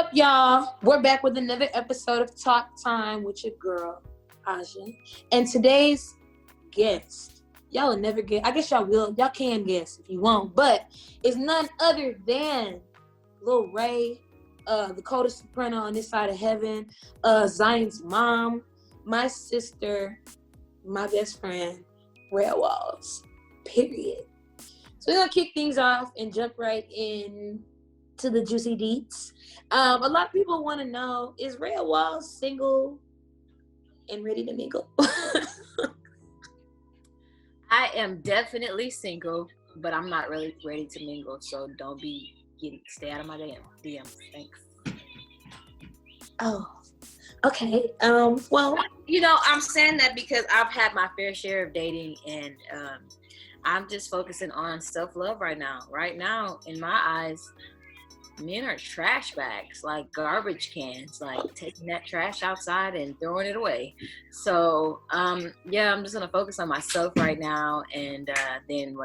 up, y'all? We're back with another episode of Talk Time with your girl, Aja. And today's guest, y'all will never guess. I guess y'all will. Y'all can guess if you want, but it's none other than Lil Ray, the coldest soprano on this side of heaven, Zion's mom, my sister, my best friend, Rhea Walls. Period. So we're gonna kick things off and jump right in to the juicy deets. A lot of people want to know, is Rhea Walls single and ready to mingle? I am definitely single, but I'm not really ready to mingle, so don't stay out of my DMs. Thanks. Oh, okay. Well, I'm saying that because I've had my fair share of dating, and I'm just focusing on self-love right now. Right now, in my eyes, men are trash bags, like garbage cans, like taking that trash outside and throwing it away. So, I'm just gonna focus on myself right now, and then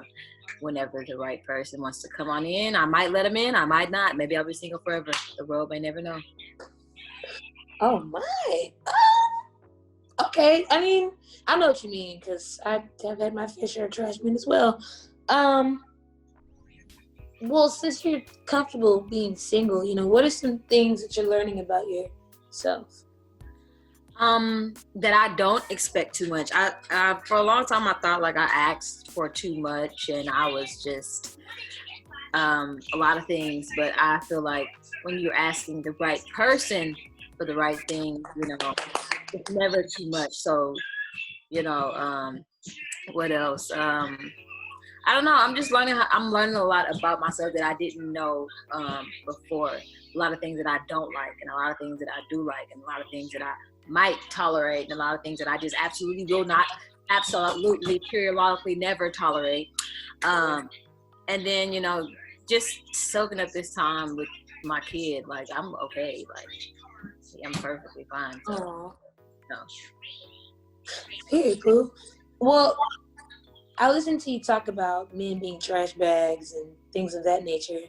whenever the right person wants to come on in, I might let them in, I might not. Maybe I'll be single forever. The world may never know. Oh my. Okay. I mean, I know what you mean, because I have had my fair share of trash men as well. Well, since you're comfortable being single, what are some things that you're learning about yourself? That I don't expect too much. I for a long time I thought like I asked for too much, and I was just a lot of things. But I feel like when you're asking the right person for the right thing, it's never too much. So, what else? I don't know. I'm just learning. I'm learning a lot about myself that I didn't know before. A lot of things that I don't like, and a lot of things that I do like, and a lot of things that I might tolerate, and a lot of things that I just absolutely will not, absolutely, periodically never tolerate. And then, just soaking up this time with my kid. Like, I'm okay. Like, I'm perfectly fine. So, Very cool. Well, I listened to you talk about men being trash bags and things of that nature,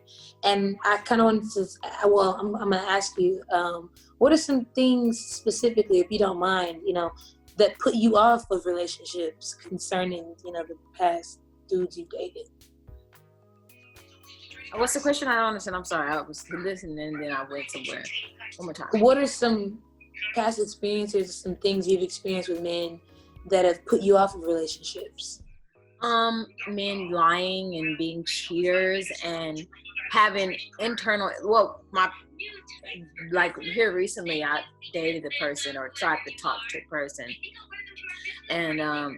and I kind of wanted to. Well, I'm going to ask you, what are some things specifically, if you don't mind, that put you off of relationships concerning, the past dudes you dated? What's the question? I don't understand. I'm sorry. I was listening and then I went somewhere. One more time. What are some past experiences, some things you've experienced with men that have put you off of relationships? Men lying and being cheaters and having here recently I dated a person or tried to talk to a person, and I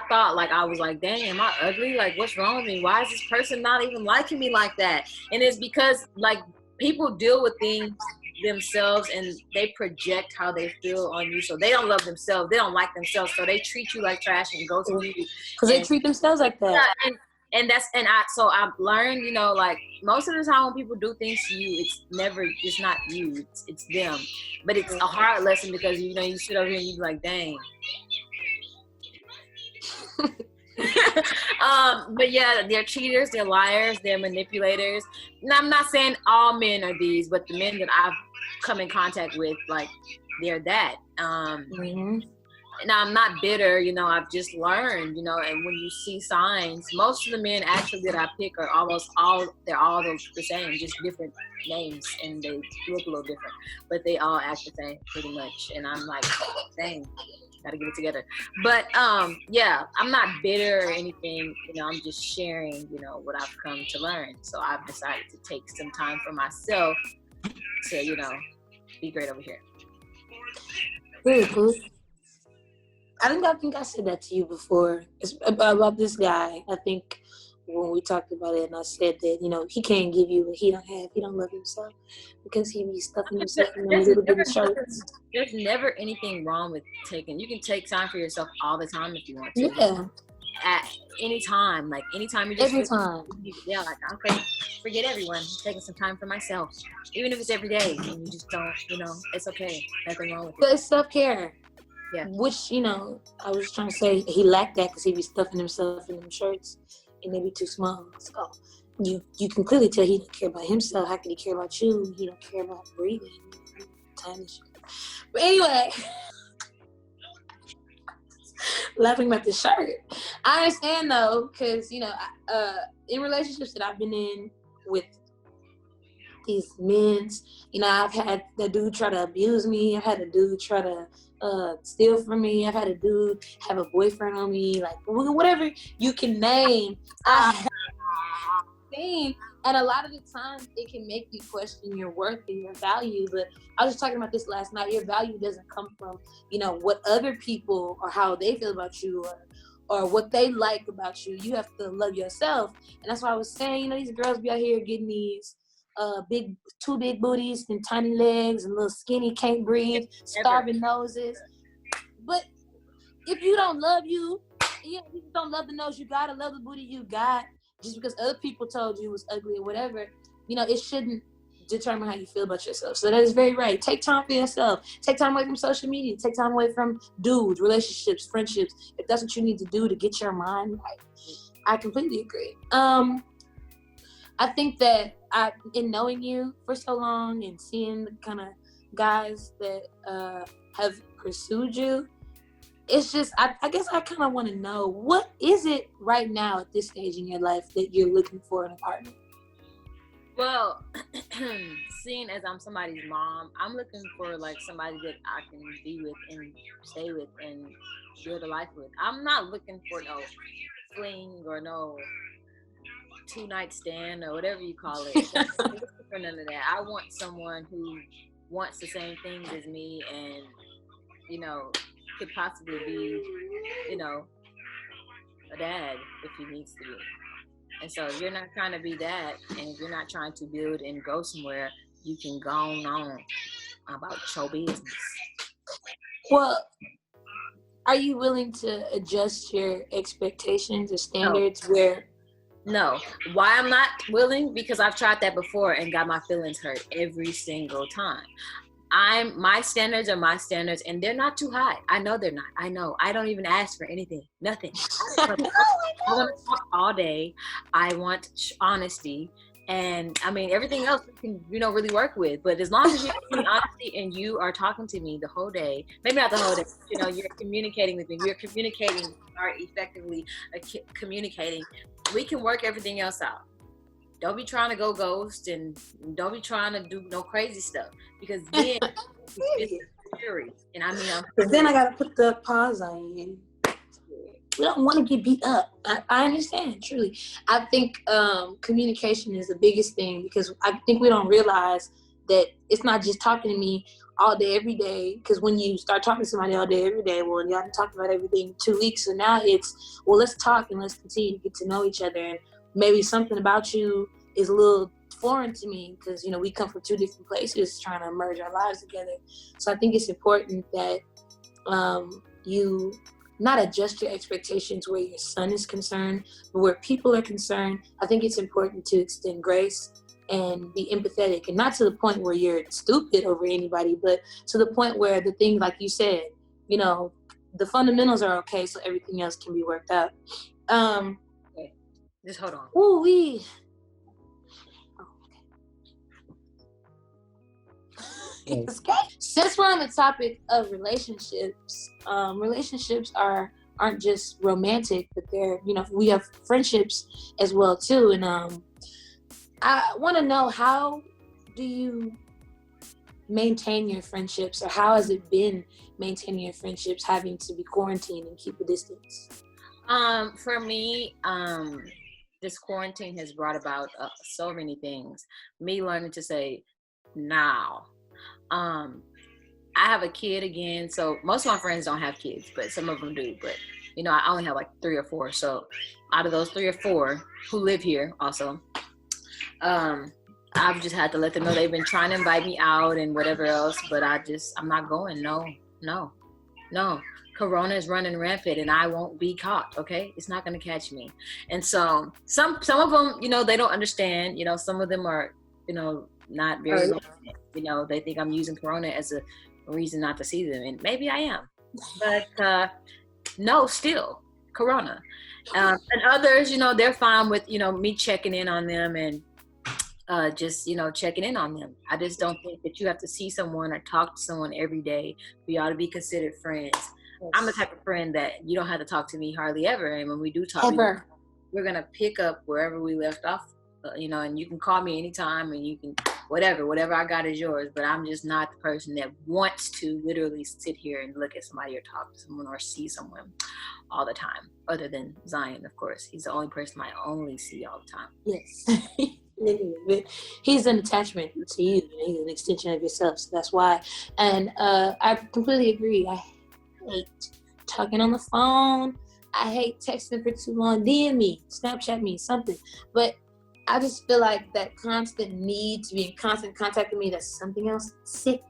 thought like, I was like, dang, am I ugly? Like, what's wrong with me? Why is this person not even liking me like that? And it's because like people deal with things themselves and they project how they feel on you, so they don't love themselves, they don't like themselves, so they treat you like trash and go to you because they treat themselves like that. Yeah, so I've learned, like most of the time when people do things to you, it's not you, it's them. But it's a hard lesson because you sit over here and you be like, dang. But yeah, they're cheaters, they're liars, they're manipulators. And I'm not saying all men are these, but the men that I've come in contact with, like, they're that. And I'm not bitter, I've just learned, and when you see signs, most of the men actually that I pick are they're all the same, just different names, and they look a little different, but they all act the same pretty much. And I'm like, dang, gotta get it together. But I'm not bitter or anything, I'm just sharing, what I've come to learn. So I've decided to take some time for myself to, be great over here. Very cool. I think I said that to you before. It's about this guy. I think when we talked about it, and I said that, he can't give you what he don't have. He don't love himself because he be stuffing himself in those little bitty shirts. There's never anything wrong with you can take time for yourself all the time if you want to. Yeah. At any time, like anytime you just every time. Yeah, like, okay, forget everyone. I'm taking some time for myself, even if it's every day, and you just don't, it's okay. Nothing wrong with it. But it's self-care. Yeah. Which, I was trying to say he lacked that because he be stuffing himself in them shirts and they be too small. So you can clearly tell he don't care about himself. How can he care about you? He don't care about breathing. Tiny shit. But anyway, laughing about the shirt. I understand though, because in relationships that I've been in with these men, I've had the dude try to abuse me. I've had a dude try to steal from me. I've had a dude have a boyfriend on me, like whatever you can name. I have seen, and a lot of the times it can make you question your worth and your value. But I was just talking about this last night. Your value doesn't come from what other people or how they feel about you or what they like about you. You have to love yourself, and that's why I was saying, these girls be out here getting these two big booties and tiny legs and little skinny, can't breathe, starving noses. But if you don't love you don't love the nose you got or love the booty you got, just because other people told you it was ugly or whatever, it shouldn't determine how you feel about yourself. So that is very right. Take time for yourself. Take time away from social media. Take time away from dudes, relationships, friendships. If that's what you need to do to get your mind right. I completely agree. I think that in knowing you for so long and seeing the kind of guys that have pursued you, it's just, I guess I kind of want to know, what is it right now at this stage in your life that you're looking for in a partner? Well, seeing as I'm somebody's mom, I'm looking for like somebody that I can be with and stay with and build a life with. I'm not looking for no fling or no 2-night stand or whatever you call it. I'm not looking for none of that. I want someone who wants the same things as me and, could possibly be, a dad if he needs to be. And so if you're not trying to be that, and if you're not trying to build and go somewhere, you can go on about your business. Well, are you willing to adjust your expectations or standards where... No. Why I'm not willing? Because I've tried that before and got my feelings hurt every single time. My standards are my standards, and they're not too high. I know they're not. I know. I don't even ask for anything. Nothing. I want to talk all day. I want honesty. And I mean, everything else we can, really work with. But as long as you're giving me honesty and you are talking to me the whole day, maybe not the whole day, you're communicating with me. We're communicating, are effectively communicating. We can work everything else out. Don't be trying to go ghost, and don't be trying to do no crazy stuff, because then it's scary. And I mean, but then I gotta put the pause on you. We don't want to get beat up. I understand, truly. I think communication is the biggest thing, because I think we don't realize that it's not just talking to me all day, every day. Because when you start talking to somebody all day, every day, well, y'all been talking about everything 2 weeks. So now it's, well, let's talk and let's continue to get to know each other. And maybe something about you is a little foreign to me, because, we come from two different places trying to merge our lives together. So I think it's important that you not adjust your expectations where your son is concerned, but where people are concerned. I think it's important to extend grace and be empathetic, and not to the point where you're stupid over anybody, but to the point where the thing, like you said, the fundamentals are okay, so everything else can be worked out. Okay. Just hold on. Ooh-wee. Okay. Since we're on the topic of relationships, relationships aren't just romantic, but they're, we have friendships as well too. And I want to know, how do you maintain your friendships, or how has it been maintaining your friendships having to be quarantined and keep a distance? For me, this quarantine has brought about so many things. Me learning to say now. I have a kid again, so most of my friends don't have kids, but some of them do. But I only have like 3 or 4. So out of those 3 or 4 who live here also, I've just had to let them know they've been trying to invite me out and whatever else, but I'm not going. No. Corona is running rampant, and I won't be caught. Okay, it's not going to catch me. And so some of them, they don't understand. Some of them are, not very. They think I'm using Corona as a reason not to see them, and maybe I am. But no, still, Corona. And others, they're fine with, me checking in on them and just, checking in on them. I just don't think that you have to see someone or talk to someone every day for y'all to be considered friends. Yes. I'm the type of friend that you don't have to talk to me hardly ever. And when we do talk, we're going to pick up wherever we left off, and you can call me anytime and you can, whatever I got is yours. But I'm just not the person that wants to literally sit here and look at somebody or talk to someone or see someone all the time, other than Zion, of course. He's the only person I only see all the time. Yes. He's an attachment to you. He's an extension of yourself. So that's why. And I completely agree. I hate talking on the phone. I hate texting for too long. DM me, Snapchat me, something. But I just feel like that constant need to be in constant contact with me, that's something else. Sick.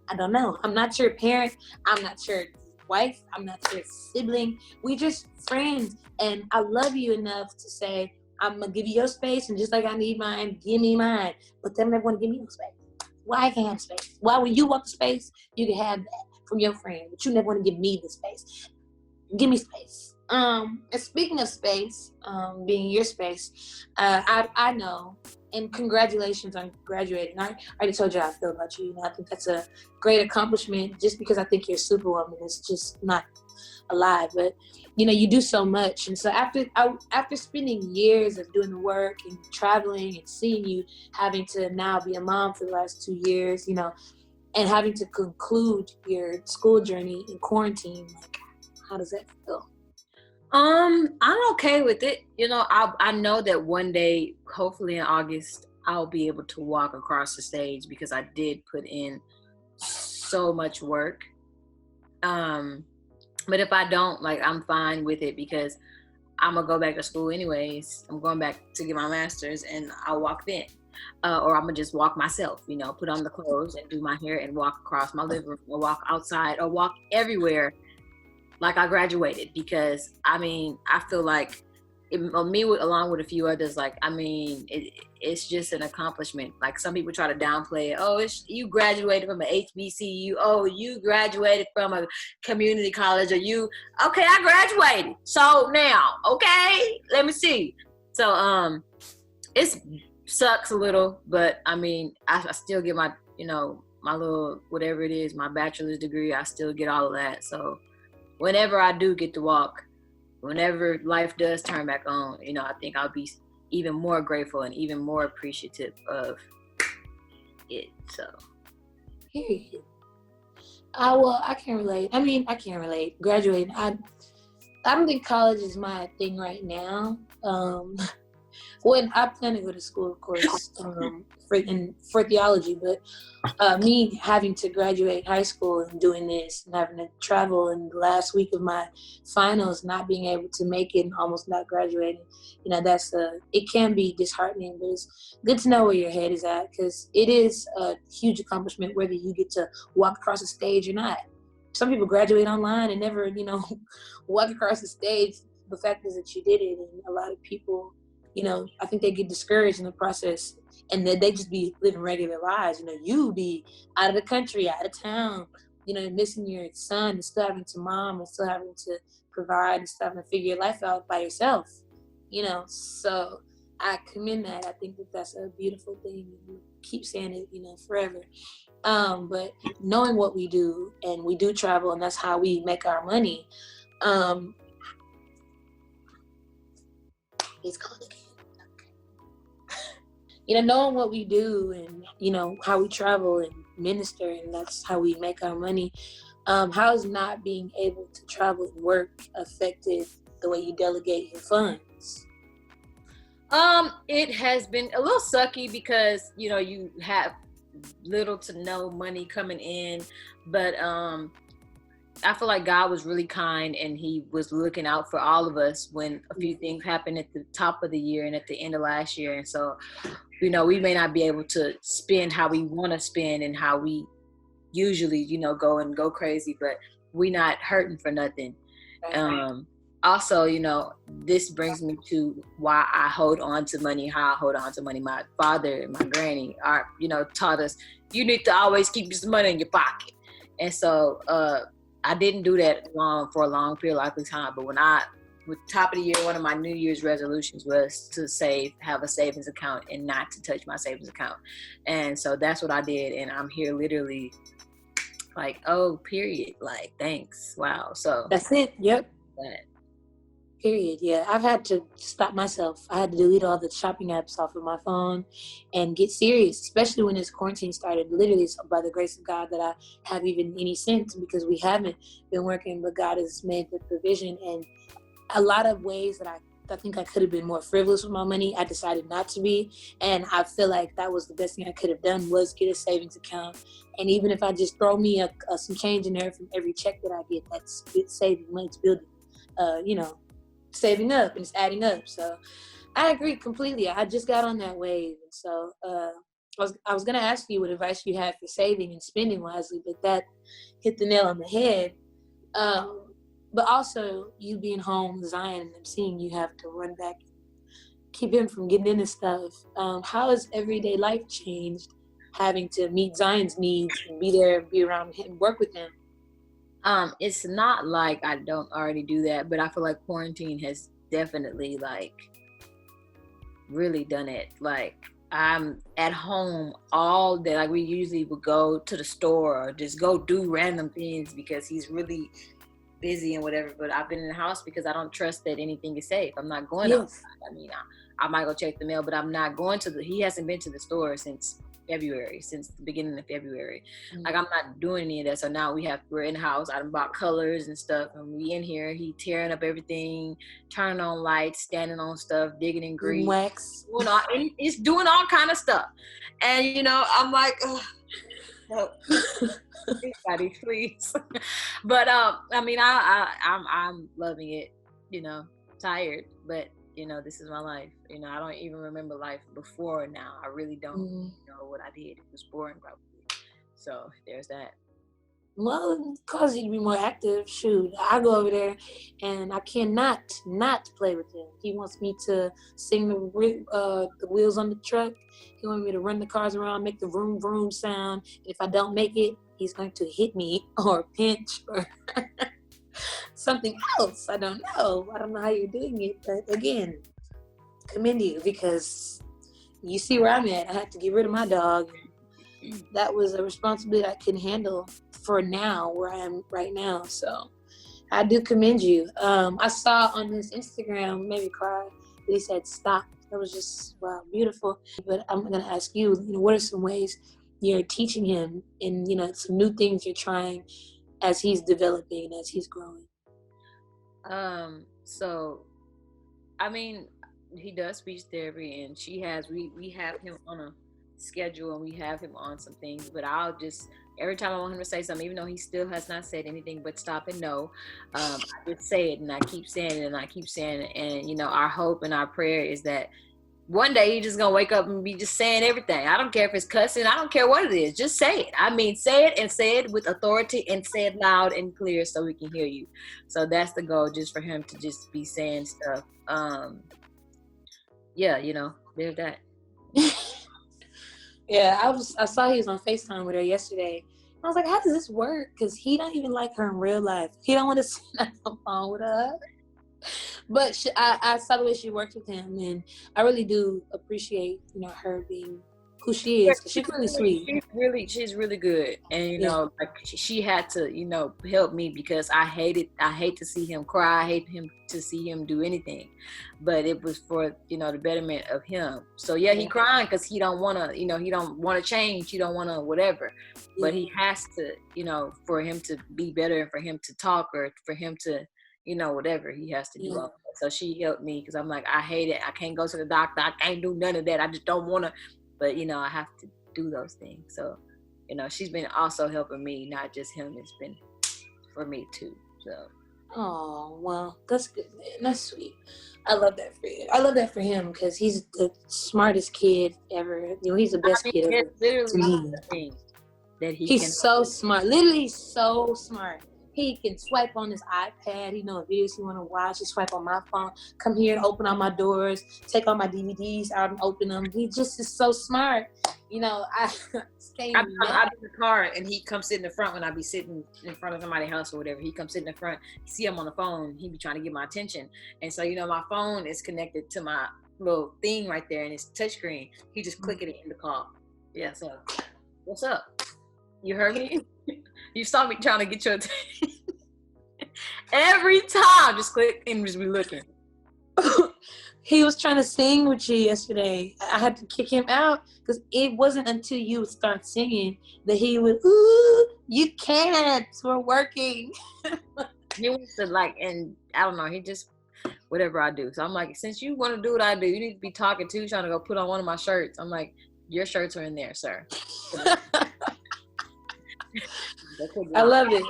I don't know. I'm not your parent. I'm not your wife. I'm not your sibling. We just friends. And I love you enough to say, I'm going to give you your space. And just like I need mine, give me mine. But they never want to give me no space. Why I can't have space? Why when you want the space, you can have that from your friend. But you never want to give me the space. Give me space. And speaking of space, being your space, I know, and congratulations on graduating. I already told you how I feel about you. I think that's a great accomplishment. Just because I think you're a superwoman is just not a lie, but you do so much. And so after spending years of doing the work and traveling and seeing you having to now be a mom for the last 2 years, and having to conclude your school journey in quarantine, like, how does that feel? I'm okay with it. I know that one day, hopefully in August, I'll be able to walk across the stage because I did put in so much work. But if I don't, I'm fine with it because I'm going to go back to school anyways. I'm going back to get my master's and I'll walk then. Or I'm going to just walk myself, put on the clothes and do my hair and walk across my living room or walk outside or walk everywhere like I graduated, because I feel like me along with a few others, it's just an accomplishment. Like some people try to downplay it. Oh, you graduated from an HBCU. Oh, you graduated from a community college, or okay, I graduated. So now, okay, let me see. So it sucks a little, but I still get my my little whatever it is, my bachelor's degree. I still get all of that. So whenever I do get to walk, whenever life does turn back on, I think I'll be even more grateful and even more appreciative of it. So, period. I can't relate. I can't relate. Graduating, I don't think college is my thing right now. When I plan to go to school, of course, for theology, but me having to graduate high school and doing this and having to travel in the last week of my finals, not being able to make it and almost not graduating, it can be disheartening, but it's good to know where your head is at, because it is a huge accomplishment whether you get to walk across the stage or not. Some people graduate online and never, walk across the stage. The fact is that you did it, and a lot of people, I think they get discouraged in the process, and then they just be living regular lives. You be out of the country, out of town, missing your son and still having to mom and still having to provide and still having to figure your life out by yourself, So I commend that. I think that that's a beautiful thing. Keep saying it, forever. But knowing what we do, and we do travel, and that's how we make our money. It's called again. Knowing what we do and, how we travel and minister, and that's how we make our money. How has not being able to travel and work affected the way you delegate your funds? It has been a little sucky because, you have little to no money coming in, but I feel like God was really kind, and he was looking out for all of us when a few things happened at the top of the year and at the end of last year. And so, we may not be able to spend how we want to spend and how we usually, go crazy, but we not hurting for nothing. Also, this brings me to why I hold on to money, how I hold on to money. My father and my granny are, taught us, you need to always keep some money in your pocket. And so, I didn't do that for a long period of time, but when I with top of the year, one of my New Year's resolutions was to have a savings account and not to touch my savings account. And so that's what I did. And I'm here literally like, oh, period. Like, thanks. Wow. So that's it. Yep. That. Period. Yeah, I've had to stop myself. I had to delete all the shopping apps off of my phone and get serious, especially when this quarantine started. Literally, it's by the grace of God that I have even any sense, because we haven't been working, but God has made the provision. And a lot of ways that I think I could have been more frivolous with my money, I decided not to be. And I feel like that was the best thing I could have done, was get a savings account. And even if I just throw me some change in there from every check that I get, that's saving money, it's building, saving up, and it's adding up. So I agree completely. I just got on that wave. And so I was going to ask you what advice you had for saving and spending wisely, but that hit the nail on the head. But also, you being home, Zion, and I'm seeing you have to run back, keep him from getting into stuff. How has everyday life changed, having to meet Zion's needs and be there, be around him, work with him? It's not like I don't already do that, but I feel like quarantine has definitely like really done it. Like, I'm at home all day. Like, we usually would go to the store or just go do random things because he's really busy and whatever. But I've been in the house because I don't trust that anything is safe. I'm not going outside. I mean, I might go check the mail, but I'm not going he hasn't been to the store since the beginning of February. Mm-hmm. Like, I'm not doing any of that. So now we're in the house. I done bought colors and stuff, and we in here. He tearing up everything, turning on lights, standing on stuff, digging in grease, wax. He's doing all kind of stuff. And I'm like, no, everybody, please. But I mean, I'm loving it. Tired, but this is my life. I don't even remember life before now. I really don't know what I did. It was boring, probably. So there's that. Well, it causes you to be more active. Shoot, I go over there and I cannot not play with him. He wants me to sing the wheels on the truck. He wants me to run the cars around, make the vroom vroom sound. If I don't make it, he's going to hit me or pinch or something else. I don't know how you're doing it, but again, commend you, because you see where I'm at. I had to get rid of my dog. That was a responsibility I couldn't handle for now, where I am right now. So I do commend you. I saw on his Instagram, maybe cry, that he said stop. That was just, wow, beautiful. But I'm going to ask you, what are some ways you're teaching him, and some new things you're trying as he's developing, as he's growing? So, I mean, he does speech therapy, and we have him on a schedule, and we have him on some things, but I'll just, every time I want him to say something, even though he still has not said anything but stop and no, I just say it, and I keep saying it, and I keep saying it. And our hope and our prayer is that one day he's just gonna wake up and be just saying everything. I don't care if it's cussing, I don't care what it is, just say it. I mean, say it, and say it with authority, and say it loud and clear so we can hear you. So that's the goal, just for him to just be saying stuff. There's that. Yeah, I saw he was on FaceTime with her yesterday. I was like, how does this work? Because he don't even like her in real life. He don't want to sit on the phone with her. But I saw the way she worked with him, and I really do appreciate, her being who she is. 'Cause she's really sweet. She's really good. And, like, she had to, help me, because I hate to see him cry. I hate to see him do anything. But it was for, the betterment of him. So, yeah, he crying because he don't want to, he don't want to change. He don't want to whatever. Yeah. But he has to, for him to be better, and for him to talk, or for him to, whatever he has to do. Yeah. So she helped me, because I'm like, I hate it. I can't go to the doctor. I can't do none of that. I just don't want to. But, I have to do those things. So, she's been also helping me, not just him. It's been for me too. So. Oh, well, that's good, man. That's sweet. I love that for you. I love that for him, because he's the smartest kid ever. He's the best kid ever. Literally the thing that he's so smart. Literally so smart. He can swipe on his iPad. He knows videos he want to watch. He swipe on my phone. Come here and open all my doors. Take all my DVDs out and open them. He just is so smart. you know, I stay I'm out of the car and he comes sit in the front when I be sitting in front of somebody's house or whatever. He comes sit in the front. See him on the phone. He be trying to get my attention. And so, you know, my phone is connected to my little thing right there and it's touchscreen. He just click it in the call. Yeah, so what's up? You heard me? You saw me trying to get your attention. Every time, just click and just be looking. He was trying to sing with you yesterday. I had to kick him out because it wasn't until you would start singing that he would, ooh, you can't, we're working. He wants to like, and I don't know, he just, whatever I do. So I'm like, since you want to do what I do, you need to be talking too, trying to go put on one of my shirts. I'm like, your shirts are in there, sir. I love it.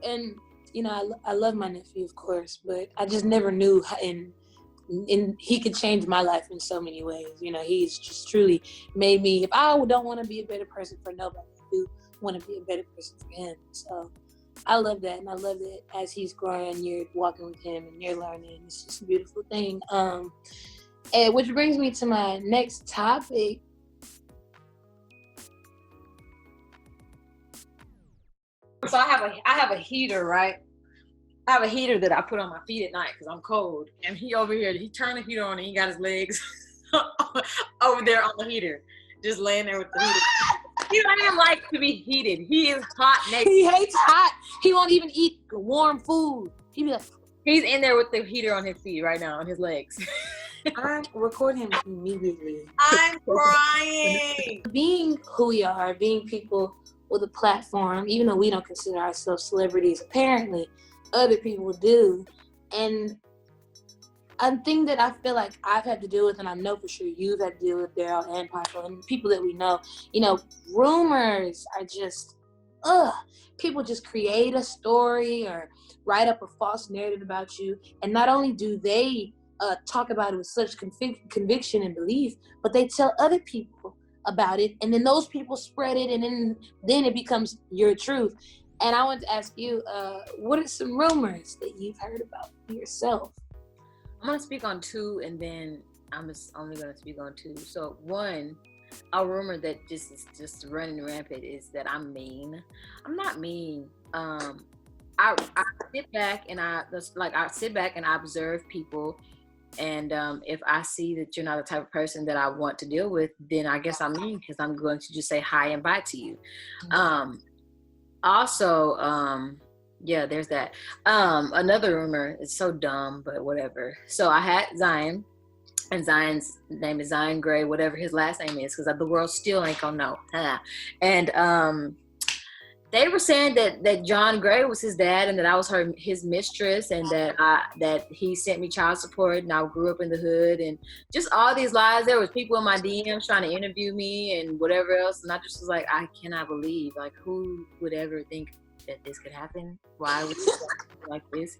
And you know, I love my nephew, of course, but I just never knew how, and he could change my life in so many ways. You know, he's just truly made me, if I don't want to be a better person for nobody, I do want to be a better person for him. So I love that. And I love that as he's growing, you're walking with him and you're learning. It's just a beautiful thing. And which brings me to my next topic. So I have a heater, right? I have a heater that I put on my feet at night because I'm cold. And he over here, he turned the heater on and he got his legs over there on the heater, just laying there with the heater. He don't even like to be heated. He is hot naked. He hates hot. He won't even eat warm food. He be like, he's in there with the heater on his feet right now, on his legs. I'm recording him immediately. I'm crying. Being who we are, being people with a platform, even though we don't consider ourselves celebrities, apparently other people do. And a thing that I feel like I've had to deal with, and I know for sure you've had to deal with, Daryl and Piper, and people that we know, you know, rumors are just, people just create a story or write up a false narrative about you. And not only do they talk about it with such conviction and belief, but they tell other people about it, and then those people spread it, and then it becomes your truth. And I want to ask you, what are some rumors that you've heard about yourself? I'm going to speak on two, and then I'm just only going to speak on two. So one, a rumor that just is just running rampant is that I'm mean. I'm not mean. I sit back and I sit back and I observe people. And if I see that you're not the type of person that I want to deal with, then I guess I'm mean because I'm going to just say hi and bye to you. Yeah, there's that. Another rumor, it's so dumb, but whatever. So I had Zion, and Zion's name is Zion Gray, whatever his last name is, because the world still ain't gonna know. And they were saying that John Gray was his dad and that I was his mistress, and that he sent me child support and I grew up in the hood, and just all these lies. There was people in my DMs trying to interview me and whatever else, and I just was like, I cannot believe, like, who would ever think that this could happen? Why would it happen like this?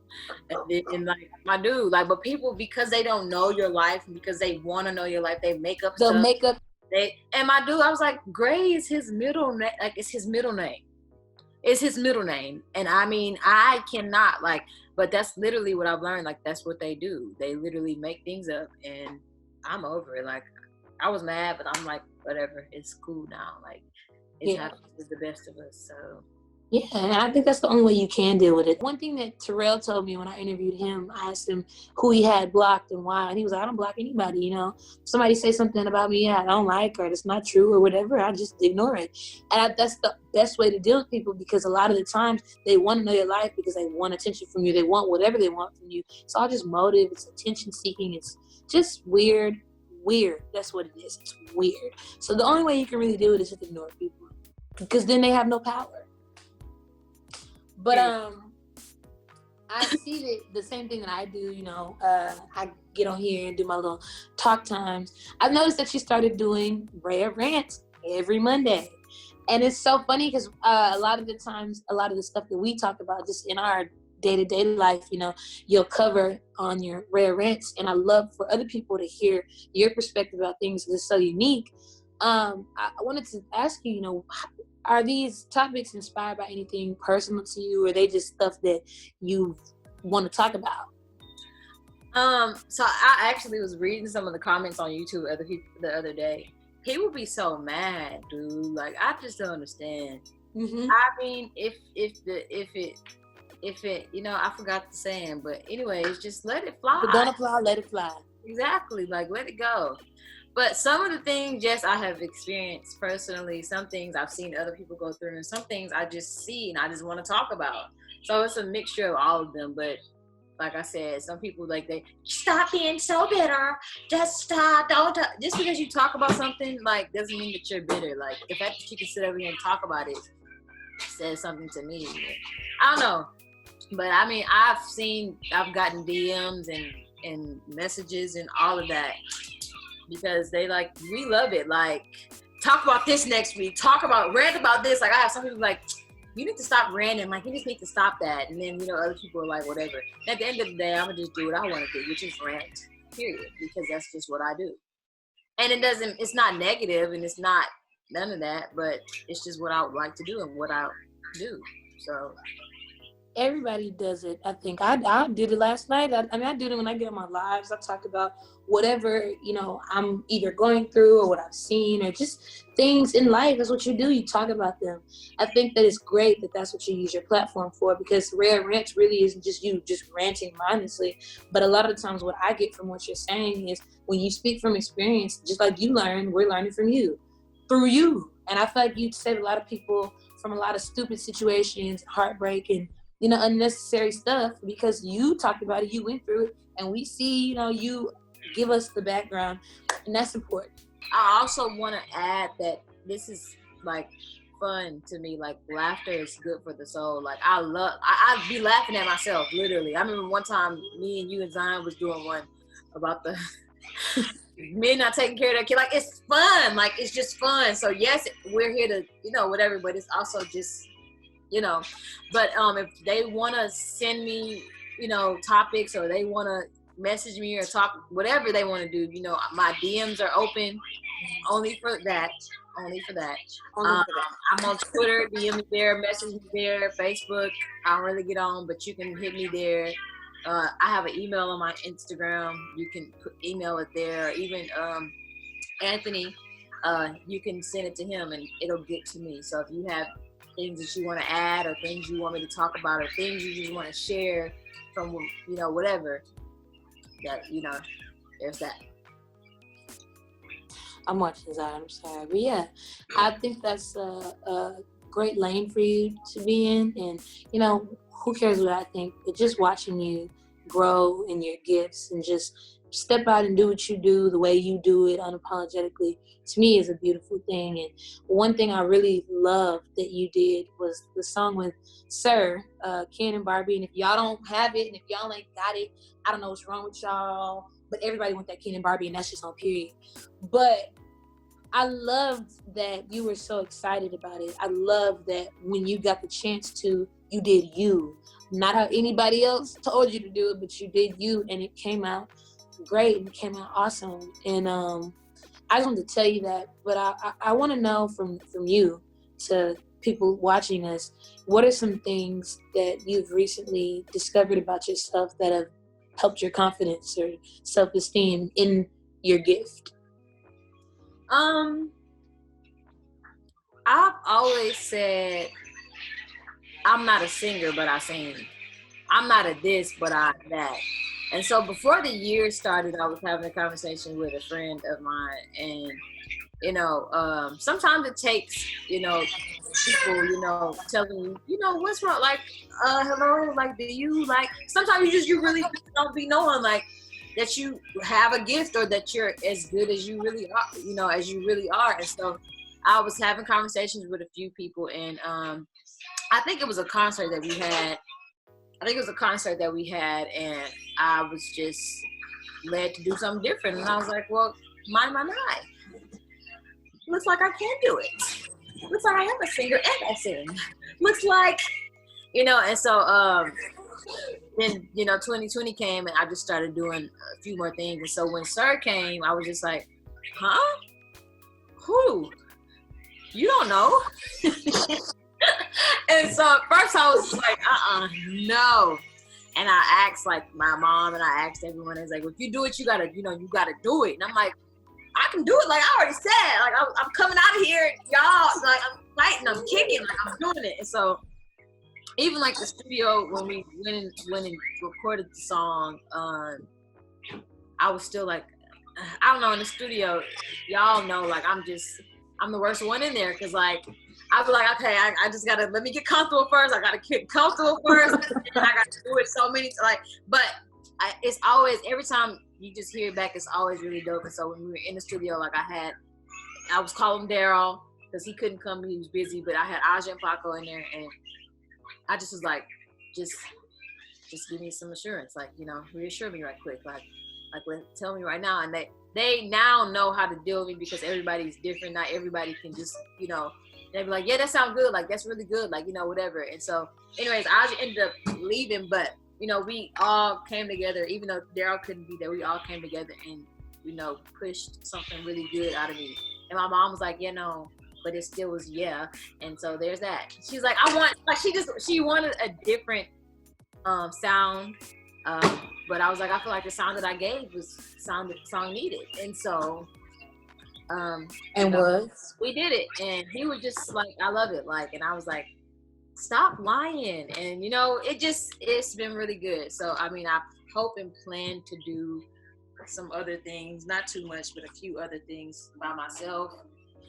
And like, my dude, like, but people, because they don't know your life and because they want to know your life, they make up stuff. And my dude, I was like, Gray is his middle name. Like, it's his middle name. It's his middle name. And I mean, I cannot, like, but that's literally what I've learned. Like, that's what they do. They literally make things up, and I'm over it. Like, I was mad, but I'm like, whatever, it's cool now. Like, it's happening to the best of us, so. Yeah, and I think that's the only way you can deal with it. One thing that Terrell told me when I interviewed him, I asked him who he had blocked and why, and he was like, I don't block anybody, you know. Somebody say something about me I don't like, or it's not true or whatever, I just ignore it. And that's the best way to deal with people, because a lot of the times they want to know your life because they want attention from you. They want whatever they want from you. It's all just motive. It's attention seeking. It's just weird. That's what it is. It's weird. So the only way you can really do it is just ignore people, because then they have no power. But I see the same thing that I do, you know. I get on here and do my little talk times. I've noticed that she started doing Rhea Rants every Monday. And it's so funny because a lot of the times, a lot of the stuff that we talk about just in our day-to-day life, you know, you'll cover on your Rhea Rants. And I love for other people to hear your perspective about things that's so unique. I wanted to ask you, you know, are these topics inspired by anything personal to you, or are they just stuff that you want to talk about? So I actually was reading some of the comments on YouTube the other day, he would be so mad, dude. Like, I just don't understand. Mm-hmm. I mean, if it, you know, I forgot the saying, but anyways, just let it fly. But don't apply, let it fly. Exactly, like let it go. But some of the things, yes, I have experienced personally. Some things I've seen other people go through, and some things I just see and I just want to talk about. So it's a mixture of all of them. But like I said, some people like they stop being so bitter. Just stop. Don't just because you talk about something like doesn't mean that you're bitter. Like the fact that you can sit over here and talk about it says something to me. I don't know, but I mean, I've gotten DMs and messages and all of that because they like, we love it. Like, talk about this next week. Rant about this. Like, I have some people like, you need to stop ranting. Like, you just need to stop that. And then, you know, other people are like, whatever. And at the end of the day, I'm gonna just do what I want to do, which is rant, period, because that's just what I do. And it's not negative and it's not none of that, but it's just what I would like to do and what I do. So everybody does it. I think I did it last night. I mean, I do it when I get on my lives. I talk about whatever, you know, I'm either going through or what I've seen or just things in life. That's what you do. You talk about them. I think that it's great that that's what you use your platform for, because Rare Rants really isn't just you just ranting mindlessly. But a lot of the times what I get from what you're saying is when you speak from experience, just like you learn, we're learning from you, through you. And I feel like you saved a lot of people from a lot of stupid situations, heartbreak, and, you know, unnecessary stuff because you talked about it, you went through it, and we see, you know, you give us the background, and that's important. I also want to add that this is like fun to me. Like, laughter is good for the soul. Like, I'd be laughing at myself, literally. I remember one time me and you and Zion was doing one about the men not taking care of their kid. Like, it's fun. Like, it's just fun. So yes, we're here to, you know, whatever, but it's also just, you know, but if they want to send me, you know, topics, or they want to message me or talk, whatever they want to do, you know, my DMs are open only for that. I'm on Twitter, DM me there, message me there, Facebook. I don't really get on, but you can hit me there. I have an email on my Instagram. You can email it there. Or even Anthony, you can send it to him and it'll get to me. So if you have things that you want to add or things you want me to talk about or things you just want to share from, you know, whatever, that, you know, there's that. I'm watching that, I'm sorry. But yeah, I think that's a great lane for you to be in. And, you know, who cares what I think? But just watching you grow in your gifts and just step out and do what you do the way you do it unapologetically, to me is a beautiful thing. And one thing I really loved that you did was the song with Sir, Ken and Barbie. And if y'all don't have it and if y'all ain't got it, I don't know what's wrong with y'all, but everybody want that Ken and Barbie, and that's just on period. But I loved that you were so excited about it. I love that when you got the chance to, you did you. Not how anybody else told you to do it, but you did you, and it came out great and it came out awesome. And I just wanted to tell you that, but I want to know from you to people watching us, what are some things that you've recently discovered about yourself that have helped your confidence or self-esteem in your gift? I've always said I'm not a singer, but I sing. I'm not a this, but I'm that. And so before the year started, I was having a conversation with a friend of mine, and, you know, sometimes it takes, you know, people, you know, telling you, you know, what's wrong? Like, hello, like, do you, like, sometimes you really don't be knowing, like, that you have a gift or that you're as good as you really are, you know, as you really are. And so I was having conversations with a few people, and I think it was a concert that we had. And I was just led to do something different. And I was like, well, mind my eye. Looks like I can do it. Looks like I am a singer and I sing. Looks like, you know, and so then, you know, 2020 came and I just started doing a few more things. And so when Sir came, I was just like, huh? Who? You don't know? And so at first I was like, no. And I asked like my mom and I asked everyone, it's like, well, if you do it, you gotta do it. And I'm like, I can do it. Like I already said, like I'm coming out of here, y'all. Like I'm fighting, I'm kicking, like I'm doing it. And so even like the studio when we went and recorded the song, I was still like, I don't know, in the studio, y'all know, like I'm the worst one in there because like I was like, okay, I just gotta let me get comfortable first. I gotta get comfortable first, and I gotta do it so many like. But it's always every time you just hear it back, it's always really dope. And so when we were in the studio, like I was calling Daryl because he couldn't come, he was busy. But I had Aja and Paco in there, and I just was like, just give me some assurance, like reassure me right quick, like tell me right now. And they now know how to deal with me because everybody's different. Not everybody can just they'd be like, yeah, that sounds good, like that's really good, like whatever. And so anyways, I ended up leaving, but we all came together, even though Daryl couldn't be there. We all came together and pushed something really good out of me. And my mom was like, but it still was and so there's that. She's like, I want, like she wanted a different sound, but I was like, I feel like the sound that I gave was the song needed. And so we did it, and he was just like, I love it, like, and I was like, stop lying. And it's been really good. So I mean, I hope and plan to do some other things, not too much, but a few other things by myself,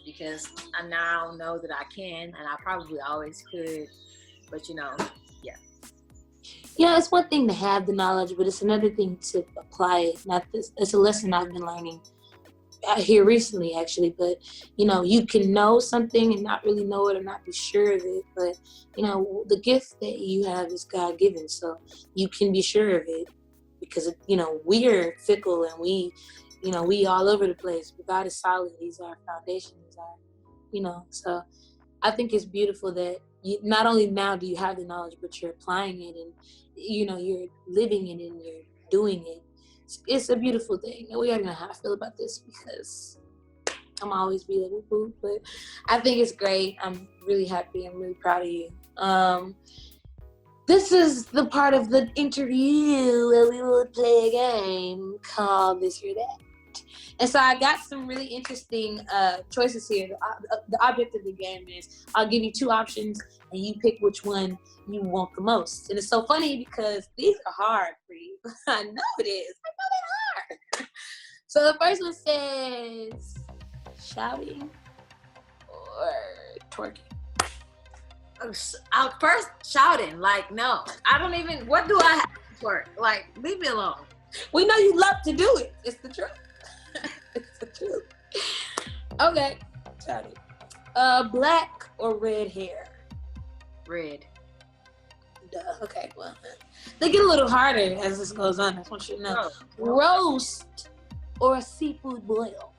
because I now know that I can, and I probably always could, but yeah, it's one thing to have the knowledge, but it's another thing to apply it. It's a lesson I've been learning here recently, actually. But you can know something and not really know it or not be sure of it. But the gift that you have is God given, so you can be sure of it, because we're fickle and we all over the place. But God is solid. He's our foundation. He's our, So I think it's beautiful that not only now do you have the knowledge, but you're applying it, and you're living it and you're doing it. It's a beautiful thing, and we already know how I feel about this because I'm always be like, woo, but I think it's great. I'm really happy. I'm really proud of you. This is the part of the interview where we will play a game called This or That. And so I got some really interesting choices here. The object of the game is I'll give you two options and you pick which one you want the most. And it's so funny because these are hard for you. I know it is. I know they're hard. So the first one says shouting or twerking. First shouting, like, no, I don't even, what do I have to twerk? Like, leave me alone. We know you love to do it. It's the truth. It's the truth. Okay, shouting. Black or red hair? Red. Duh. Okay, well, they get a little harder as this goes on. I just want you to know. Roast or a seafood boil?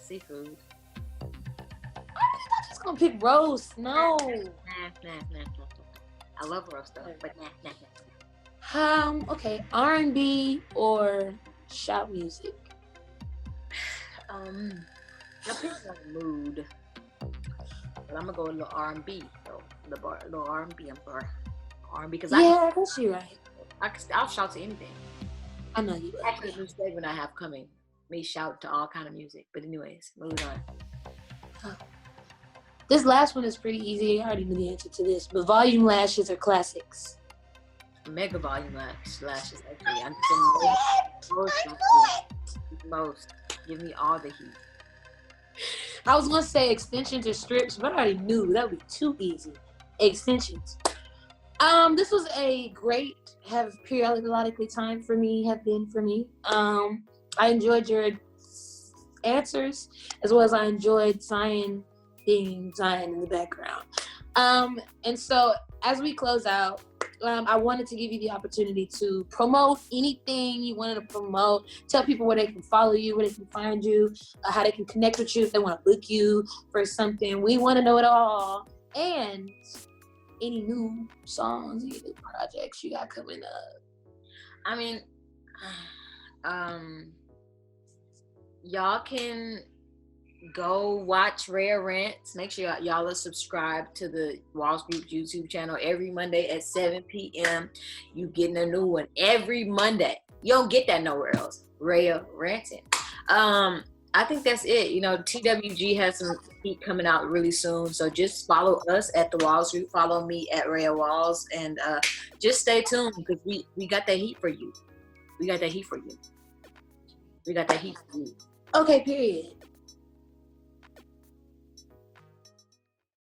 Seafood. I'm just gonna pick roast. No. Nah. I love roast though, but nah. Okay, R&B or shout music? Depends on the mood. But I'm gonna go a little R&B though. A little R&B. I'm sorry, R&B because I guess you're right. I'll shout to anything. I know you. Actually, a new segment I have coming. Me shout to all kind of music. But anyways, moving on. Oh. This last one is pretty easy. I already knew the answer to this. But volume lashes are classics. Mega volume lashes. Actually, I'm most. Give me all the heat. I was gonna say extensions or strips, but I already knew that would be too easy. Extensions. This was a great periodically time for me. Have been for me. I enjoyed your answers as well as I enjoyed Zion being Zion in the background. And so as we close out, I wanted to give you the opportunity to promote anything you wanted to promote. Tell people where they can follow you, where they can find you, how they can connect with you if they want to book you for something. We want to know it all. And any new songs, any new projects you got coming up. I mean, y'all can go watch Rhea Rants. Make sure y'all are subscribed to the Walls Group YouTube channel every Monday at 7 p.m. You getting a new one every Monday. You don't get that nowhere else. Rhea Ranting. I think that's it. You know, TWG has some heat coming out really soon. So just follow us at The Wall Street. Follow me at Rhea Walls. And just stay tuned because we got that heat for you. We got that heat for you. We got that heat for you. Okay, period.